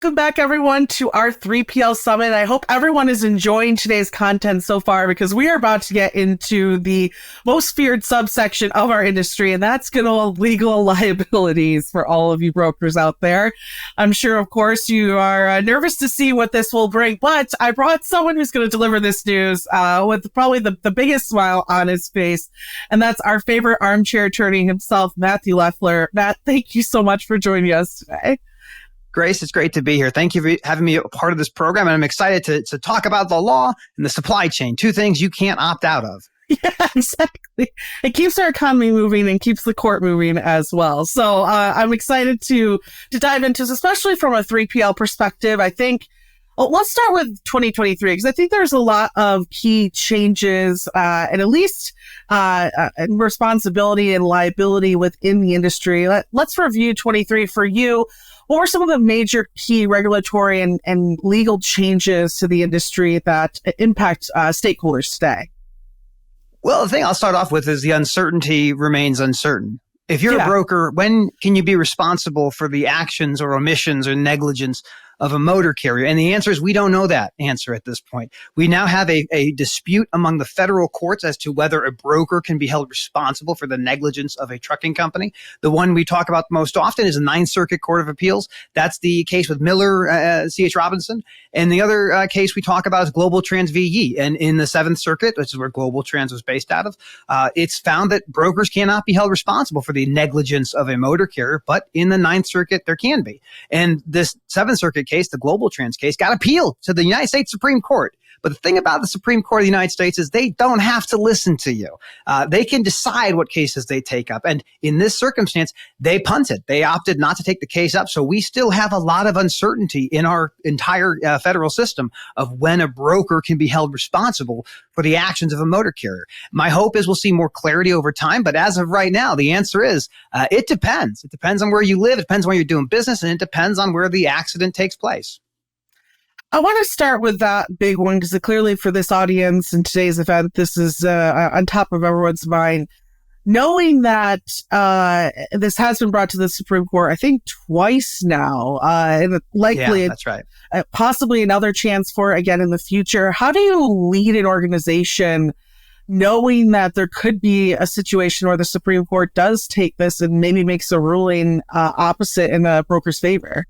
Welcome back, everyone, to our 3PL Summit. I hope everyone is enjoying today's content so far because we are about to get into the most feared subsection of our industry, and that's going to legal liabilities for all of you brokers out there. I'm sure, of course, you are nervous to see what this will bring, but I brought someone who's going to deliver this news with probably the biggest smile on his face, and that's our favorite armchair attorney himself, Matthew Leffler. Matt, thank you so much for joining us today. Grace, it's great to be here. Thank you for having me a part of this program. And I'm excited to talk about the law and the supply chain, two things you can't opt out of. Yeah, exactly. It keeps our economy moving and keeps the court moving as well. So I'm excited to dive into this, especially from a 3PL perspective. I think, let's start with 2023, because I think there's a lot of key changes and at least responsibility and liability within the industry. Let's review 23 for you. What were some of the major key regulatory and legal changes to the industry that impact stakeholders today? Well, the thing I'll start off with is the uncertainty remains uncertain. If you're a broker, when can you be responsible for the actions or omissions or negligence of a motor carrier? And the answer is we don't know that answer at this point. We now have a dispute among the federal courts as to whether a broker can be held responsible for the negligence of a trucking company. The one we talk about most often is the Ninth Circuit Court of Appeals. That's the case with Miller, C.H. Robinson. And the other case we talk about is Global Trans v. And in the Seventh Circuit, which is where Global Trans was based out of, it's found that brokers cannot be held responsible for the negligence of a motor carrier, but in the Ninth Circuit, there can be. And this Seventh Circuit case, the Global Trans case, got appealed to the United States Supreme Court. But the thing about the Supreme Court of the United States is they don't have to listen to you. They can decide what cases they take up. And in this circumstance, they punted. They opted not to take the case up. So we still have a lot of uncertainty in our entire federal system of when a broker can be held responsible for the actions of a motor carrier. My hope is we'll see more clarity over time. But as of right now, the answer is it depends. It depends on where you live. It depends on where you're doing business. And it depends on where the accident takes place. I want to start with that big one because clearly for this audience in today's event, this is on top of everyone's mind. Knowing that this has been brought to the Supreme Court, I think twice now, and likely that's right. Possibly another chance for it again in the future. How do you lead an organization knowing that there could be a situation where the Supreme Court does take this and maybe makes a ruling opposite in the broker's favor?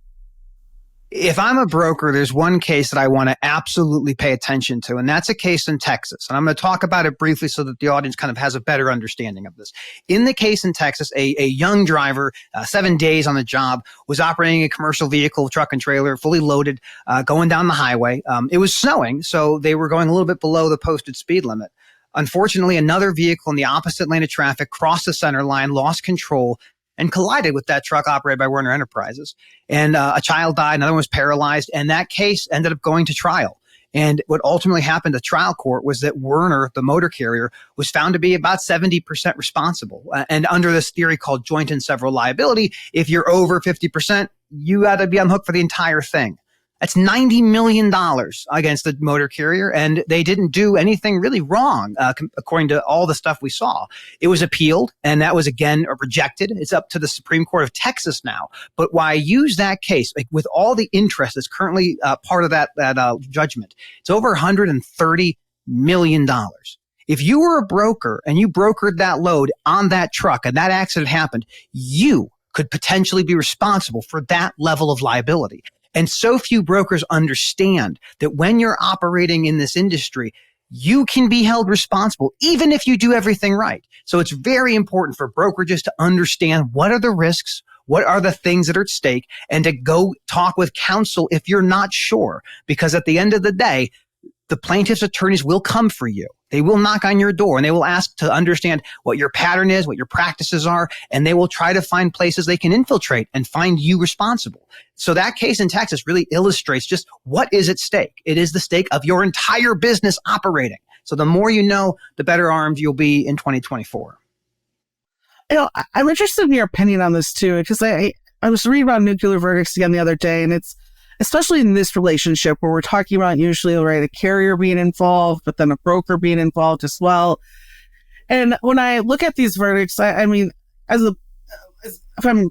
If I'm a broker, there's one case that I want to absolutely pay attention to, and that's a case in Texas. And I'm going to talk about it briefly so that the audience kind of has a better understanding of this. In the case in Texas, a young driver, 7 days on the job, was operating a commercial vehicle, truck and trailer, fully loaded, going down the highway. It was snowing, so they were going a little bit below the posted speed limit. Unfortunately, another vehicle in the opposite lane of traffic crossed the center line, lost control, and collided with that truck operated by Werner Enterprises. And a child died, another one was paralyzed, and that case ended up going to trial. And what ultimately happened to trial court was that Werner, the motor carrier, was found to be about 70% responsible. And under this theory called joint and several liability, if you're over 50%, you got to be on the hook for the entire thing. That's $90 million against the motor carrier, and they didn't do anything really wrong, according to all the stuff we saw. It was appealed, and that was, again, rejected. It's up to the Supreme Court of Texas now. But why I use that case, with all the interest that's currently part of that judgment, it's over $130 million. If you were a broker and you brokered that load on that truck and that accident happened, you could potentially be responsible for that level of liability. And so few brokers understand that when you're operating in this industry, you can be held responsible, even if you do everything right. So it's very important for brokerages to understand what are the risks, what are the things that are at stake, and to go talk with counsel if you're not sure. Because at the end of the day, the plaintiff's attorneys will come for you. They will knock on your door and they will ask to understand what your pattern is, what your practices are, and they will try to find places they can infiltrate and find you responsible. So that case in Texas really illustrates just what is at stake. It is the stake of your entire business operating. So the more you know, the better armed you'll be in 2024. I'm interested in your opinion on this too, because I was reading about nuclear verdicts again the other day, and it's especially in this relationship where we're talking about usually, right, a carrier being involved, but then a broker being involved as well. And when I look at these verdicts, I mean, if I'm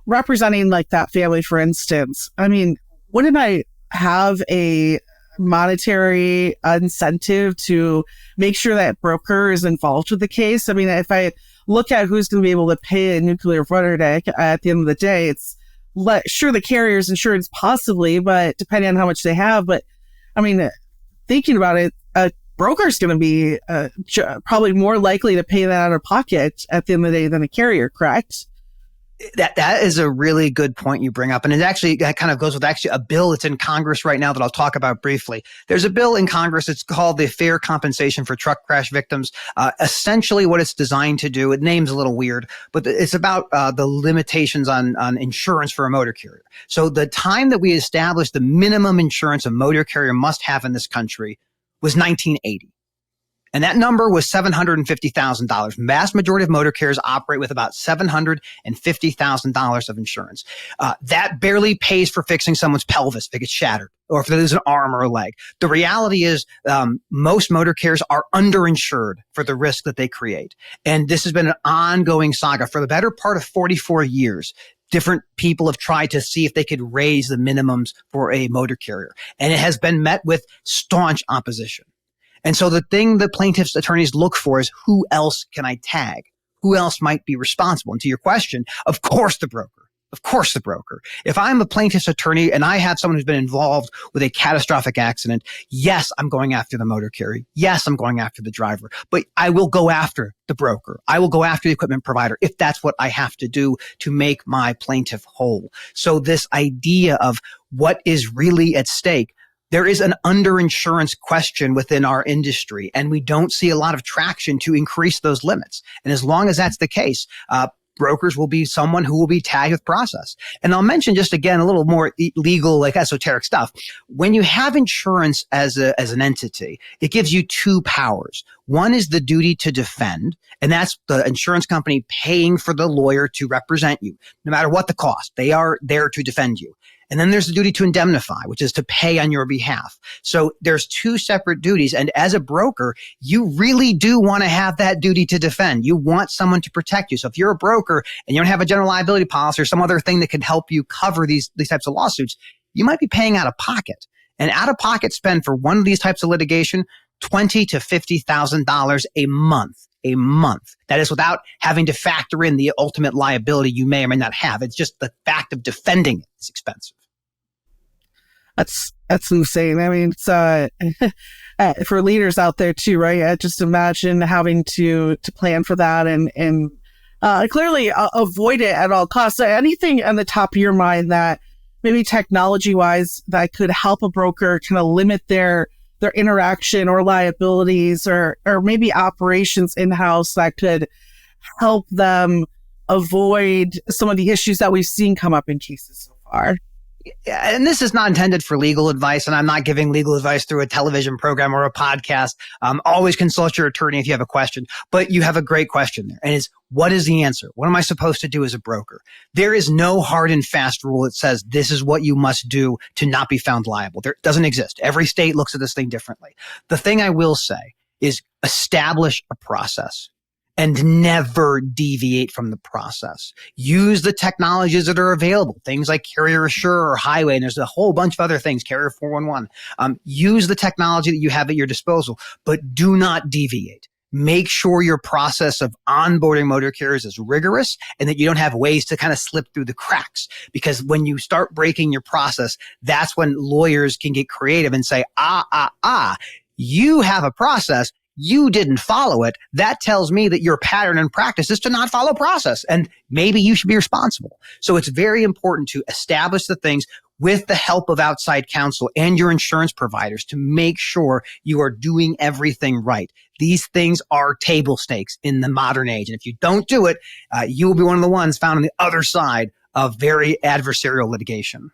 representing like that family, for instance, I mean, wouldn't I have a monetary incentive to make sure that broker is involved with the case? I mean, if I look at who's going to be able to pay a nuclear verdict at the end of the day, it's sure the carrier's insurance possibly, but depending on how much they have. But I mean, thinking about it, a broker's going to be probably more likely to pay that out of pocket at the end of the day than a carrier, correct? That is a really good point you bring up. And that kind of goes with actually a bill that's in Congress right now that I'll talk about briefly. There's a bill in Congress. It's called the Fair Compensation for Truck Crash Victims. Essentially what it's designed to do, it name's a little weird, but it's about the limitations on insurance for a motor carrier. So the time that we established the minimum insurance a motor carrier must have in this country was 1980. And that number was $750,000. Vast majority of motor carriers operate with about $750,000 of insurance. That barely pays for fixing someone's pelvis if it gets shattered or if they lose an arm or a leg. The reality is most motor carriers are underinsured for the risk that they create. And this has been an ongoing saga for the better part of 44 years. Different people have tried to see if they could raise the minimums for a motor carrier. And it has been met with staunch opposition. And so the thing the plaintiff's attorneys look for is who else can I tag? Who else might be responsible? And to your question, of course the broker. Of course the broker. If I'm a plaintiff's attorney and I have someone who's been involved with a catastrophic accident, yes, I'm going after the motor carrier. Yes, I'm going after the driver. But I will go after the broker. I will go after the equipment provider if that's what I have to do to make my plaintiff whole. So this idea of what is really at stake, there is an underinsurance question within our industry, and we don't see a lot of traction to increase those limits. And as long as that's the case, brokers will be someone who will be tagged with process. And I'll mention just again a little more legal, like esoteric stuff. When you have insurance as an entity, it gives you two powers. One is the duty to defend, and that's the insurance company paying for the lawyer to represent you, no matter what the cost. They are there to defend you. And then there's the duty to indemnify, which is to pay on your behalf. So there's two separate duties. And as a broker, you really do want to have that duty to defend. You want someone to protect you. So if you're a broker and you don't have a general liability policy or some other thing that could help you cover these types of lawsuits, you might be paying out of pocket. And out of pocket spend for one of these types of litigation, $20,000 to $50,000 a month. A month. That is without having to factor in the ultimate liability you may or may not have. It's just the fact of defending it is expensive. That's insane. I mean, it's for leaders out there too, right? Just imagine having to plan for that and clearly avoid it at all costs. Anything on the top of your mind that maybe technology wise that could help a broker kind of limit their interaction or liabilities or maybe operations in-house that could help them avoid some of the issues that we've seen come up in cases so far? And this is not intended for legal advice, and I'm not giving legal advice through a television program or a podcast. Always consult your attorney if you have a question. But you have a great question there, and it's, what is the answer? What am I supposed to do as a broker? There is no hard and fast rule that says this is what you must do to not be found liable. There doesn't exist. Every state looks at this thing differently. The thing I will say is establish a process and never deviate from the process. Use the technologies that are available, things like Carrier Assure or Highway, and there's a whole bunch of other things, Carrier 411. Use the technology that you have at your disposal, but do not deviate. Make sure your process of onboarding motor carriers is rigorous and that you don't have ways to kind of slip through the cracks. Because when you start breaking your process, that's when lawyers can get creative and say, you have a process. You didn't follow it. That tells me that your pattern and practice is to not follow process. And maybe you should be responsible. So it's very important to establish the things with the help of outside counsel and your insurance providers to make sure you are doing everything right. These things are table stakes in the modern age. And if you don't do it, you will be one of the ones found on the other side of very adversarial litigation.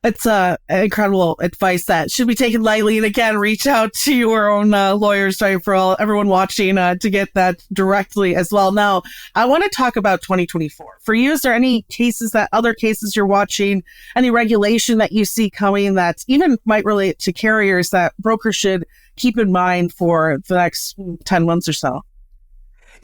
It's incredible advice that should be taken lightly. And again, reach out to your own lawyers, right, for everyone watching to get that directly as well. Now, I want to talk about 2024. For you, is there any other cases you're watching, any regulation that you see coming that even might relate to carriers that brokers should keep in mind for the next 10 months or so?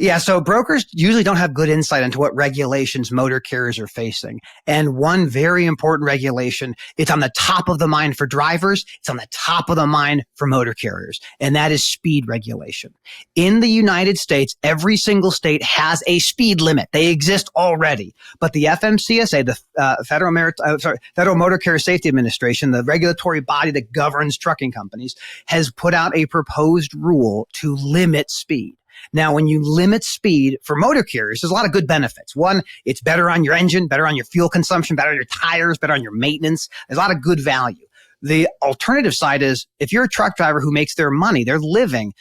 Yeah, so brokers usually don't have good insight into what regulations motor carriers are facing. And one very important regulation, it's on the top of the mind for drivers, it's on the top of the mind for motor carriers, and that is speed regulation. In the United States, every single state has a speed limit. They exist already. But the FMCSA, the Federal Motor Carrier Safety Administration, the regulatory body that governs trucking companies, has put out a proposed rule to limit speed. Now, when you limit speed for motor carriers, there's a lot of good benefits. One, it's better on your engine, better on your fuel consumption, better on your tires, better on your maintenance. There's a lot of good value. The alternative side is if you're a truck driver who makes their money, they're living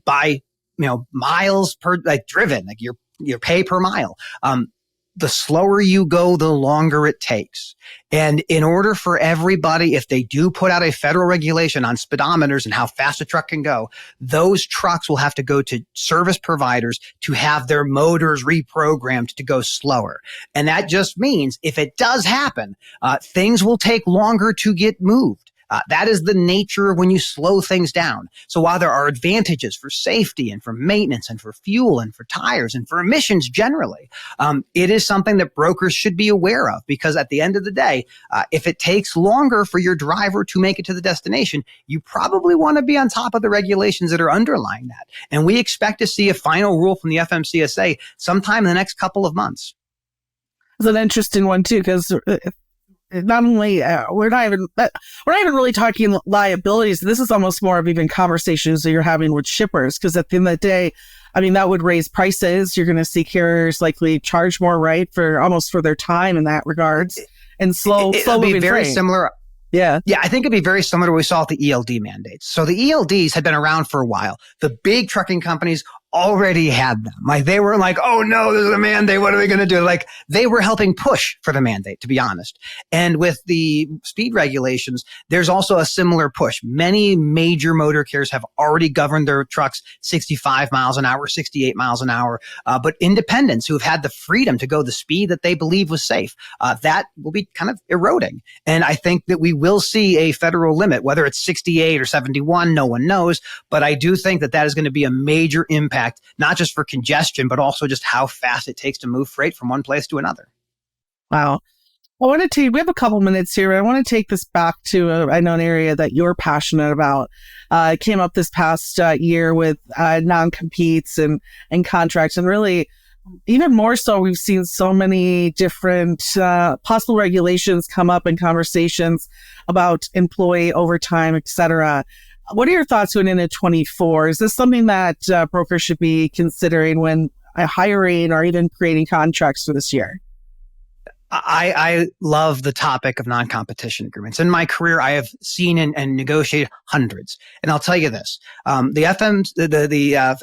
by miles per driven, like your pay per mile. The slower you go, the longer it takes. And in order for everybody, if they do put out a federal regulation on speedometers and how fast a truck can go, those trucks will have to go to service providers to have their motors reprogrammed to go slower. And that just means if it does happen, things will take longer to get moved. That is the nature of when you slow things down. So while there are advantages for safety and for maintenance and for fuel and for tires and for emissions generally, it is something that brokers should be aware of, because at the end of the day, if it takes longer for your driver to make it to the destination, you probably want to be on top of the regulations that are underlying that. And we expect to see a final rule from the FMCSA sometime in the next couple of months. It's an interesting one too, because not only we're not even really talking liabilities. This is almost more of even conversations that you're having with shippers, because at the end of the day, I mean, that would raise prices. You're going to see carriers likely charge more, right, for their time in that regards, and slow moving very freight. Similar. Yeah, I think it'd be very similar to what we saw with the ELD mandates. So the ELDs had been around for a while. The big trucking companies already had them. Like, they were like, oh no, there's a mandate. What are we going to do? Like, they were helping push for the mandate, to be honest. And with the speed regulations, there's also a similar push. Many major motor carriers have already governed their trucks 65 miles an hour, 68 miles an hour. But independents who have had the freedom to go the speed that they believe was safe, that will be kind of eroding. And I think that we will see a federal limit, whether it's 68 or 71, no one knows. But I do think that that is going to be a major impact, not just for congestion, but also just how fast it takes to move freight from one place to another. Wow. We have a couple minutes here. I want to take this back to an area that you're passionate about. It came up this past year with non-competes and contracts, and really, even more so, we've seen so many different possible regulations come up in conversations about employee overtime, et cetera. What are your thoughts going into 24? Is this something that brokers should be considering when hiring or even creating contracts for this year? I love the topic of non-competition agreements. In my career, I have seen and negotiated hundreds. And I'll tell you this, the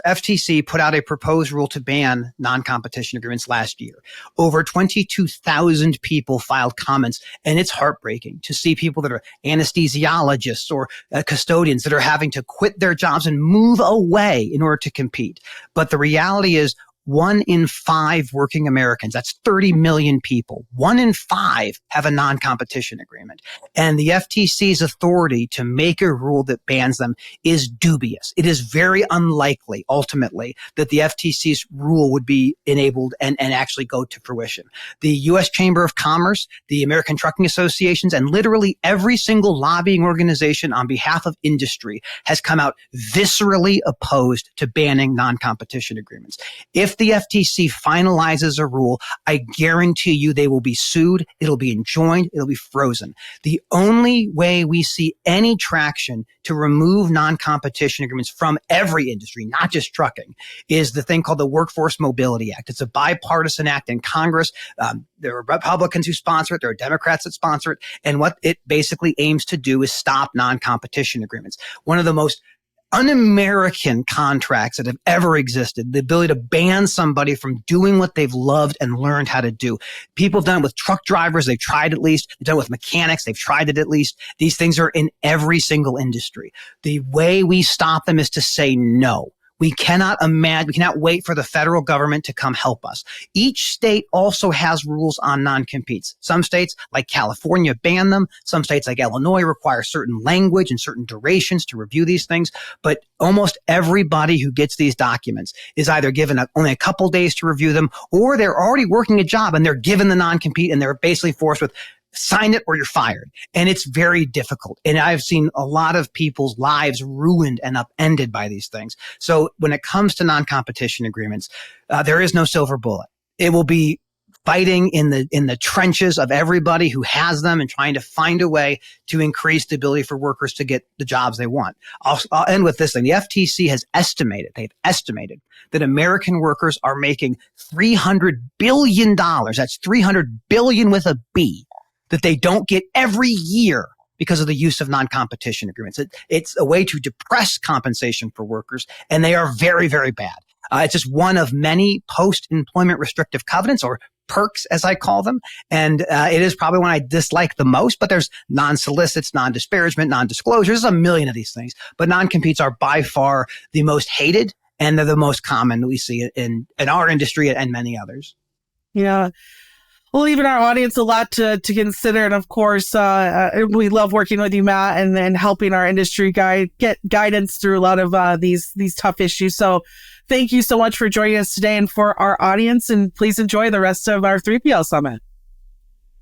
FTC put out a proposed rule to ban non-competition agreements last year. Over 22,000 people filed comments, and it's heartbreaking to see people that are anesthesiologists or custodians that are having to quit their jobs and move away in order to compete. But the reality is, 1 in 5 working Americans, that's 30 million people, 1 in 5 have a non-competition agreement. And the FTC's authority to make a rule that bans them is dubious. It is very unlikely, ultimately, that the FTC's rule would be enabled and actually go to fruition. The U.S. Chamber of Commerce, the American Trucking Associations, and literally every single lobbying organization on behalf of industry has come out viscerally opposed to banning non-competition agreements. If the FTC finalizes a rule, I guarantee you they will be sued, it'll be enjoined, it'll be frozen. The only way we see any traction to remove non-competition agreements from every industry, not just trucking, is the thing called the Workforce Mobility Act. It's a bipartisan act in Congress. There are Republicans who sponsor it. There are Democrats that sponsor it. And what it basically aims to do is stop non-competition agreements. One of the most un-American contracts that have ever existed, the ability to ban somebody from doing what they've loved and learned how to do. People have done it with truck drivers. They've tried at least. They've done it with mechanics. They've tried it at least. These things are in every single industry. The way we stop them is to say no. We cannot wait for the federal government to come help us. Each state also has rules on non-competes. Some states, like California, ban them. Some states, like Illinois, require certain language and certain durations to review these things. But almost everybody who gets these documents is either given only a couple days to review them, or they're already working a job and they're given the non-compete and they're basically forced with, sign it or you're fired. And it's very difficult. And I've seen a lot of people's lives ruined and upended by these things. So when it comes to non-competition agreements, there is no silver bullet. It will be fighting in the trenches of everybody who has them and trying to find a way to increase the ability for workers to get the jobs they want. I'll end with this thing. The FTC has estimated that American workers are making $300 billion. That's $300 billion with a B, that they don't get every year because of the use of non-competition agreements. It's a way to depress compensation for workers, and they are very, very bad. It's just one of many post-employment restrictive covenants, or perks, as I call them. And it is probably one I dislike the most, but there's non-solicits, non-disparagement, non-disclosures, a million of these things. But non-competes are by far the most hated, and they're the most common we see in our industry and many others. Yeah. We'll leave in our audience a lot to consider. And of course, we love working with you, Matt, and then helping our industry get guidance through a lot of these tough issues. So thank you so much for joining us today and for our audience. And please enjoy the rest of our 3PL Summit.